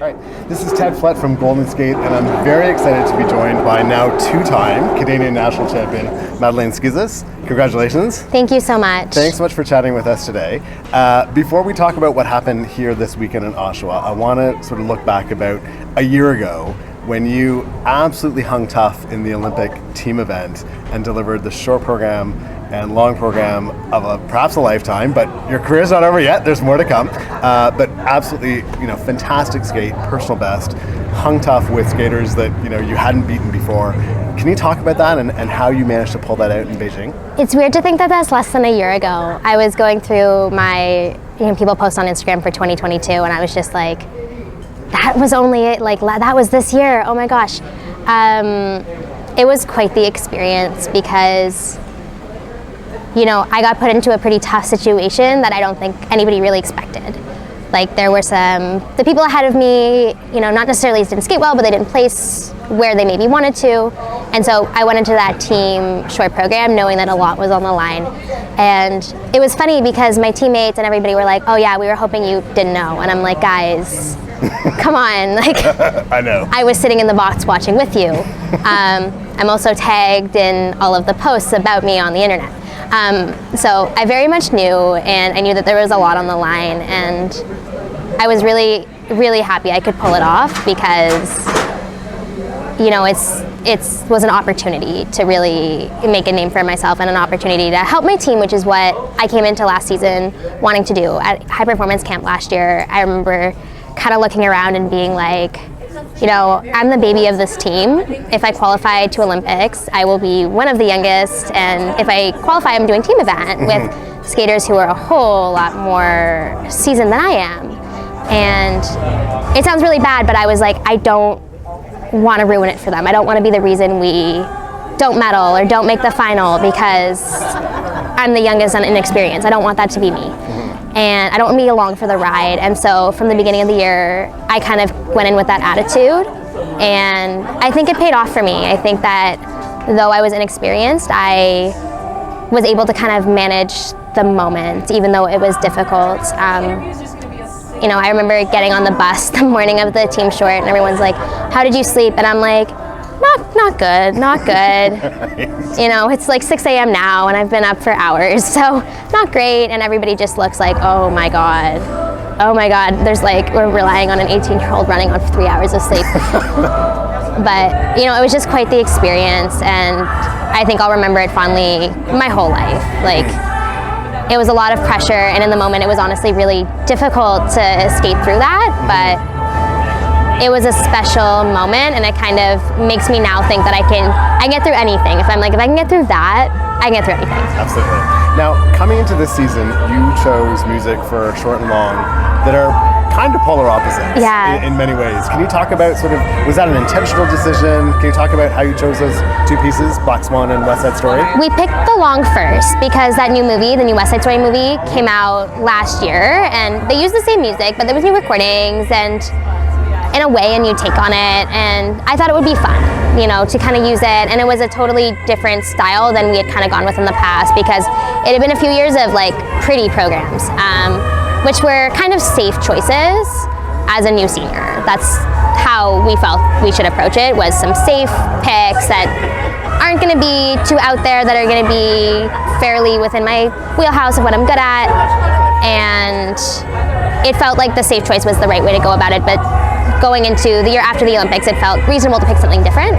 All right, this is Ted Flett from Golden Skate, and I'm very excited to be joined by now two-time Canadian national champion, Madeline Schizas. Congratulations. Thank you so much. Thanks so much for chatting with us today. Before we talk about what happened here this weekend in Oshawa, I want to sort of look back about a year ago when you absolutely hung tough in the Olympic team event and delivered the short program and long program of perhaps a lifetime, but your career's not over yet. There's more to come. But absolutely, fantastic skate, personal best, hung tough with skaters that you hadn't beaten before. Can you talk about that and how you managed to pull that out in Beijing? It's weird to think that that's less than a year ago. I was going through my, people post on Instagram for 2022, and I was just like, that was only that was this year. Oh my gosh. It was quite the experience because I got put into a pretty tough situation that I don't think anybody really expected. Like there were the people ahead of me, not necessarily didn't skate well, but they didn't place where they maybe wanted to. And so I went into that team short program knowing that a lot was on the line. And it was funny because my teammates and everybody were like, oh yeah, we were hoping you didn't know. And I'm like, guys, come on. I know. I was sitting in the box watching with you. I'm also tagged in all of the posts about me on the internet. So I very much knew, and I knew that there was a lot on the line, and I was really, really happy I could pull it off because, it was an opportunity to really make a name for myself and an opportunity to help my team, which is what I came into last season wanting to do. At High Performance Camp last year, I remember kind of looking around and being like, I'm the baby of this team. If I qualify to Olympics, I will be one of the youngest, and if I qualify, I'm doing team event with skaters who are a whole lot more seasoned than I am. And it sounds really bad, but I was like, I don't want to ruin it for them. I don't want to be the reason we don't medal or don't make the final because I'm the youngest and inexperienced. I don't want that to be me. And I don't want to be along for the ride. And so from the beginning of the year, I kind of went in with that attitude. And I think it paid off for me. I think that though I was inexperienced, I was able to kind of manage the moment, even though it was difficult. I remember getting on the bus the morning of the team short and everyone's like, how did you sleep? And I'm like, not good. It's like 6 a.m. now and I've been up for hours, so not great. And everybody just looks like, oh my God, we're relying on an 18-year-old running on 3 hours of sleep. But, it was just quite the experience, and I think I'll remember it fondly my whole life. It was a lot of pressure, and in the moment it was honestly really difficult to skate through that, but it was a special moment, and it kind of makes me now think that I can get through anything. If I can get through that, I can get through anything. Absolutely. Now, coming into this season, you chose music for short and long that are kind of polar opposites in many ways. Can you talk about was that an intentional decision? Can you talk about how you chose those two pieces, Black Swan and West Side Story? We picked the long first because that new movie, the new West Side Story movie, came out last year, and they used the same music, but there was new recordings and in a way a new take on it, and I thought it would be fun, to kind of use it, and it was a totally different style than we had kind of gone with in the past because it had been a few years of pretty programs, which were kind of safe choices as a new senior. That's how we felt we should approach it, was some safe picks that aren't going to be too out there, that are going to be fairly within my wheelhouse of what I'm good at, and it felt like the safe choice was the right way to go about it. But going into the year after the Olympics, it felt reasonable to pick something different.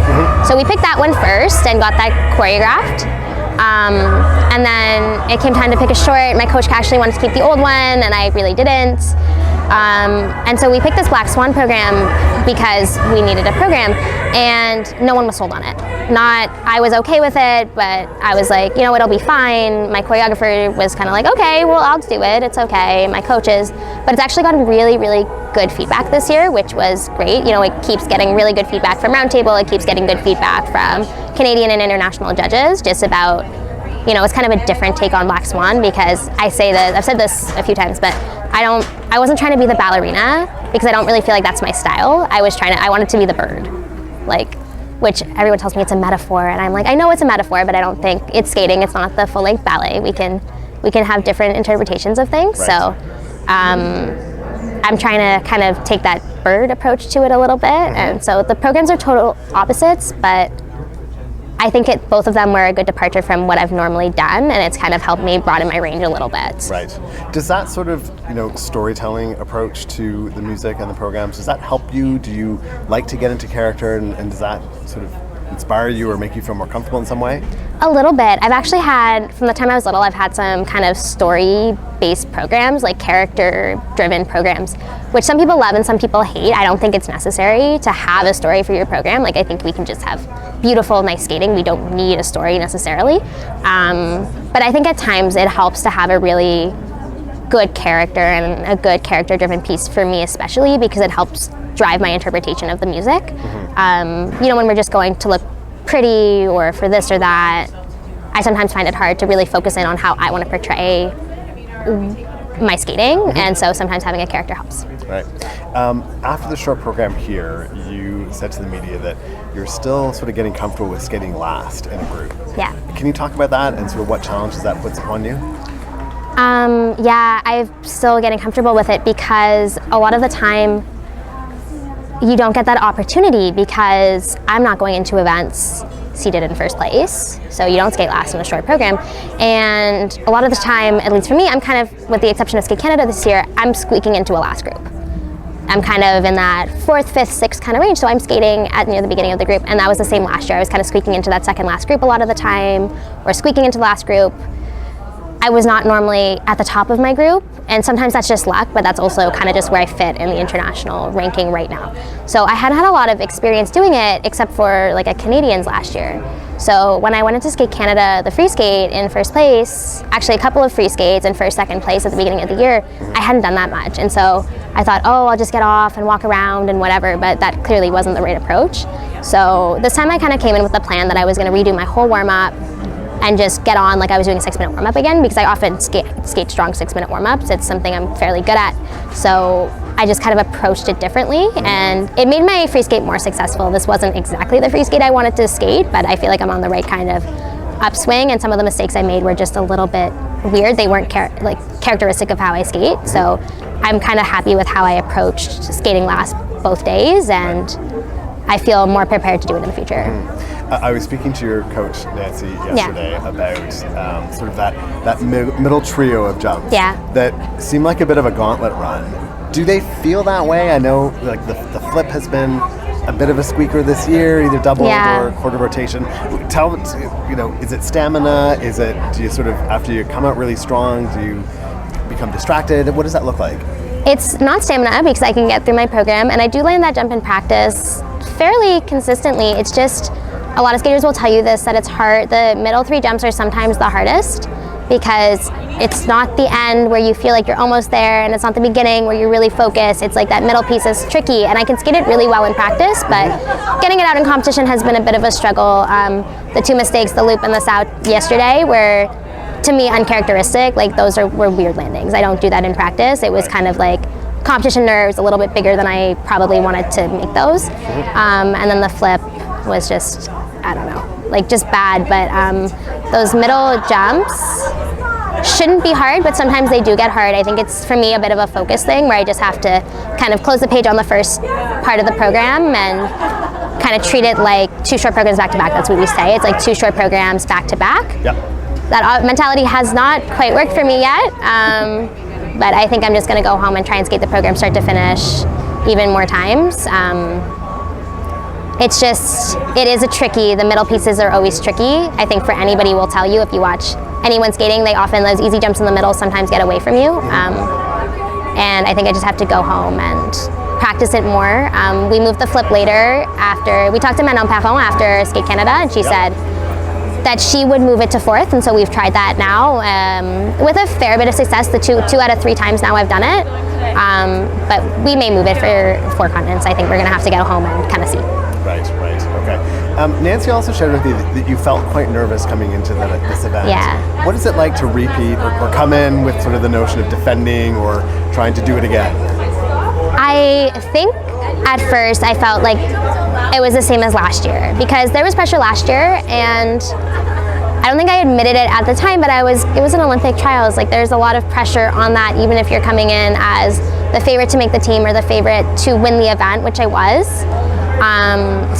So we picked that one first and got that choreographed. And then it came time to pick a short. My coach actually wanted to keep the old one, and I really didn't. And so we picked this Black Swan program because we needed a program, and no one was sold on it. I was okay with it, but I was like, it'll be fine. My choreographer was kind of like, okay, well, I'll do it. It's okay. My coaches. But it's actually gotten really, really good feedback this year, which was great. It keeps getting really good feedback from Roundtable. It keeps getting good feedback from Canadian and international judges just about, it's kind of a different take on Black Swan because I've said this a few times, but I wasn't trying to be the ballerina because I don't really feel like that's my style. I wanted to be the bird, which everyone tells me it's a metaphor, and I'm like, I know it's a metaphor, but I don't think it's skating. It's not the full-length ballet. We can have different interpretations of things. Right. So I'm trying to kind of take that bird approach to it a little bit. And so the programs are total opposites, but I think both of them were a good departure from what I've normally done, and it's kind of helped me broaden my range a little bit. Right. Does that sort of, storytelling approach to the music and the programs, does that help you? Do you like to get into character, and does that sort of inspire you or make you feel more comfortable in some way? A little bit. I've actually had, from the time I was little, I've had some kind of story-based programs, like character-driven programs, which some people love and some people hate. I don't think it's necessary to have a story for your program. Like, I think we can just have beautiful, nice skating. We don't need a story necessarily. But I think at times it helps to have a really good character and a good character-driven piece for me, especially because it helps drive my interpretation of the music. When we're just going to look pretty or for this or that, I sometimes find it hard to really focus in on how I want to portray my skating, and so sometimes having a character helps. Right. After the short program here, you said to the media that you're still sort of getting comfortable with skating last in a group. Yeah. Can you talk about that and sort of what challenges that puts upon you? Yeah, I'm still getting comfortable with it because a lot of the time you don't get that opportunity because I'm not going into events seated in first place, so you don't skate last in a short program. And a lot of the time, at least for me, I'm kind of, with the exception of Skate Canada this year, I'm squeaking into a last group. I'm kind of in that 4th, 5th, 6th kind of range, so I'm skating at near the beginning of the group, and that was the same last year. I was kind of squeaking into that second last group a lot of the time, or squeaking into the last group. I was not normally at the top of my group, and sometimes that's just luck, but that's also kind of just where I fit in the international ranking right now. So I hadn't had a lot of experience doing it except for like a Canadians last year. So when I went into Skate Canada, the free skate in first place, actually a couple of free skates in first, second place at the beginning of the year, I hadn't done that much. And so I thought, oh, I'll just get off and walk around and whatever, but that clearly wasn't the right approach. So this time I kind of came in with the plan that I was going to redo my whole warm-up and just get on like I was doing a 6-minute warm-up again, because I often skate strong 6-minute warm-ups. It's something I'm fairly good at. So I just kind of approached it differently, and it made my free skate more successful. This wasn't exactly the free skate I wanted to skate, but I feel like I'm on the right kind of upswing, and some of the mistakes I made were just a little bit weird. They weren't characteristic of how I skate. So I'm kind of happy with how I approached skating last both days, and I feel more prepared to do it in the future. I was speaking to your coach, Nancy, yesterday about sort of that middle trio of jumps that seem like a bit of a gauntlet run. Do they feel that way? I know like the flip has been a bit of a squeaker this year, either double or quarter rotation. Tell is it stamina? Do you sort of, after you come out really strong, do you become distracted? What does that look like? It's not stamina because I can get through my program, and I do land that jump in practice fairly consistently. It's just, a lot of skaters will tell you this, that it's hard. The middle 3 jumps are sometimes the hardest because it's not the end where you feel like you're almost there, and it's not the beginning where you're really focused. It's like that middle piece is tricky, and I can skate it really well in practice, but getting it out in competition has been a bit of a struggle. The 2 mistakes, the loop and the south yesterday, were to me uncharacteristic. Like, those were weird landings. I don't do that in practice. It was kind of like competition nerves, a little bit bigger than I probably wanted to make those. And then the flip was just, I don't know, like just bad. But those middle jumps shouldn't be hard, but sometimes they do get hard. I think it's, for me, a bit of a focus thing where I just have to kind of close the page on the first part of the program and kind of treat it like 2 short programs back to back. That's what we say. It's like 2 short programs back to back. Yep. That mentality has not quite worked for me yet, but I think I'm just going to go home and try and skate the program start to finish even more times. It's just, it is the middle pieces are always tricky. I think for anybody will tell you, if you watch anyone skating, those easy jumps in the middle sometimes get away from you. And I think I just have to go home and practice it more. We moved the flip later after, we talked to Manon Perron after Skate Canada, and she said that she would move it to 4th, and so we've tried that now with a fair bit of success. The two out of 3 times now I've done it, but we may move it for 4 continents. I think we're going to have to go home and kind of see. Right, okay. Nancy also shared with me that you felt quite nervous coming into this event. Yeah. What is it like to repeat or come in with sort of the notion of defending or trying to do it again? I think at first I felt like it was the same as last year, because there was pressure last year, and I don't think I admitted it at the time, but it was an Olympic trials. Like, there's a lot of pressure on that, even if you're coming in as the favorite to make the team or the favorite to win the event, which I was.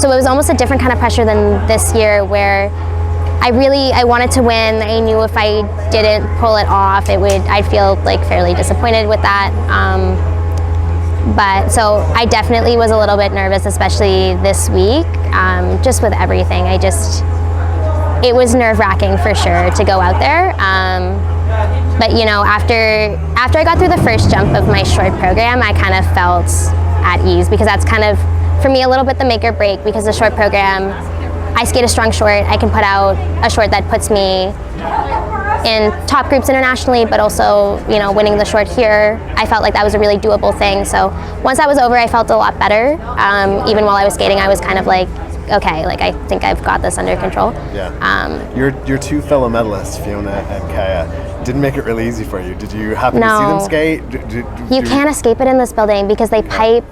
So it was almost a different kind of pressure than this year, where I wanted to win. I knew if I didn't pull it off, I'd feel like fairly disappointed with that. But so I definitely was a little bit nervous, especially this week, just with everything. It was nerve-wracking for sure to go out there. But you know, after I got through the first jump of my short program, I kind of felt at ease, because that's kind of, for me, a little bit the make or break, because the short program, I skate a strong short. I can put out a short that puts me in top groups internationally, but also, you know, winning the short here, I felt like that was a really doable thing. So once that was over, I felt a lot better. Even while I was skating, I was kind of like, okay, like I think I've got this under control. Yeah. Your two fellow medalists, Fiona and Kaya, didn't make it really easy for you. Did you happen to see them skate? You can't escape it in this building, because they pipe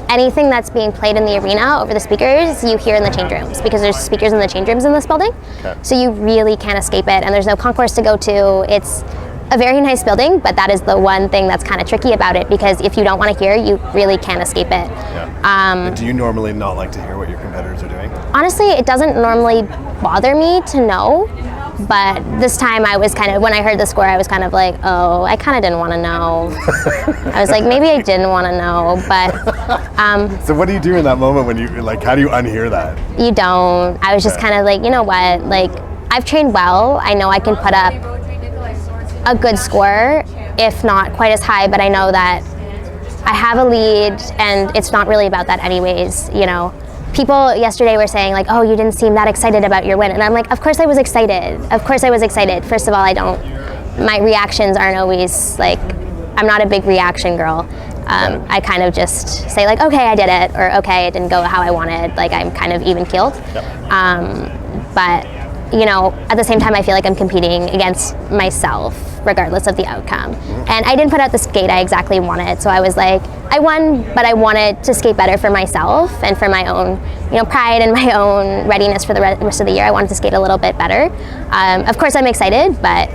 anything that's being played in the arena over the speakers, you hear in the change rooms, because there's speakers in the change rooms in this building. Okay. So you really can't escape it, and there's no concourse to go to. It's a very nice building, but that is the one thing that's kind of tricky about it, because if you don't want to hear, you really can't escape it. Yeah. Do you normally not like to hear what your competitors are doing? Honestly, it doesn't normally bother me to know, but this time I was kind of, when I heard the score, I was kind of like, oh, I kind of didn't want to know. I was like, maybe I didn't want to know, but... So what do you do in that moment when you, like, how do you unhear that? You don't. I was just kind of like, you know what, like, I've trained well. I know I can put up a good score, if not quite as high, but I know that I have a lead, and it's not really about that anyways, you know. People yesterday were saying, like, oh, you didn't seem that excited about your win. And I'm like, of course I was excited. Of course I was excited. First of all, my reactions aren't always, like, I'm not a big reaction girl. I kind of just say, like, okay, I did it, or okay, it didn't go how I wanted. Like, I'm kind of even keeled. Yep. But, you know, at the same time, I feel like I'm competing against myself, regardless of the outcome. And I didn't put out the skate I exactly wanted, so I was like, I won, but I wanted to skate better for myself and for my own, you know, pride and my own readiness for the rest of the year. I wanted to skate a little bit better. Of course, I'm excited, but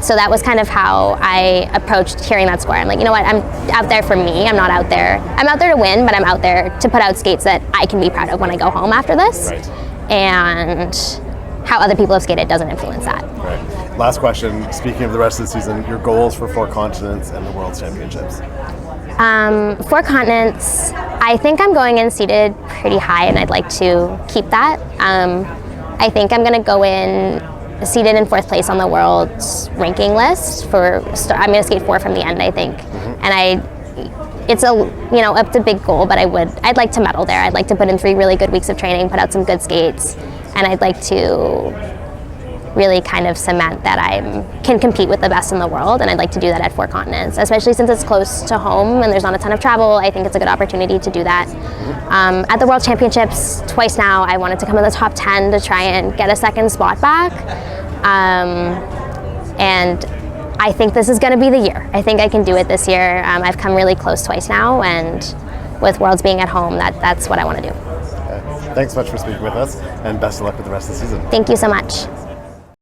so that was kind of how I approached hearing that score. I'm like, you know what, I'm out there for me. I'm not out there. I'm out there to win, but I'm out there to put out skates that I can be proud of when I go home after this. Right. And how other people have skated doesn't influence that. Right. Last question. Speaking of the rest of the season, your goals for 4 continents and the World Championships? 4 continents, I think I'm going in seated pretty high, and I'd like to keep that. I think I'm going to go in seated in 4th place on the world's ranking list. I'm going to skate 4 from the end, I think. And it's a big goal, but I'd like to medal there. I'd like to put in 3 really good weeks of training, put out some good skates, and I'd like to really kind of cement that I can compete with the best in the world, and I'd like to do that at 4 continents, especially since it's close to home and there's not a ton of travel. I think it's a good opportunity to do that. At the World Championships twice now, I wanted to come in the top 10 to try and get a 2nd spot back, and I think this is going to be the year. I think I can do it this year. I've come really close twice now, and with Worlds being at home, that's what I want to do. Okay. Thanks so much for speaking with us, and best of luck with the rest of the season. Thank you so much.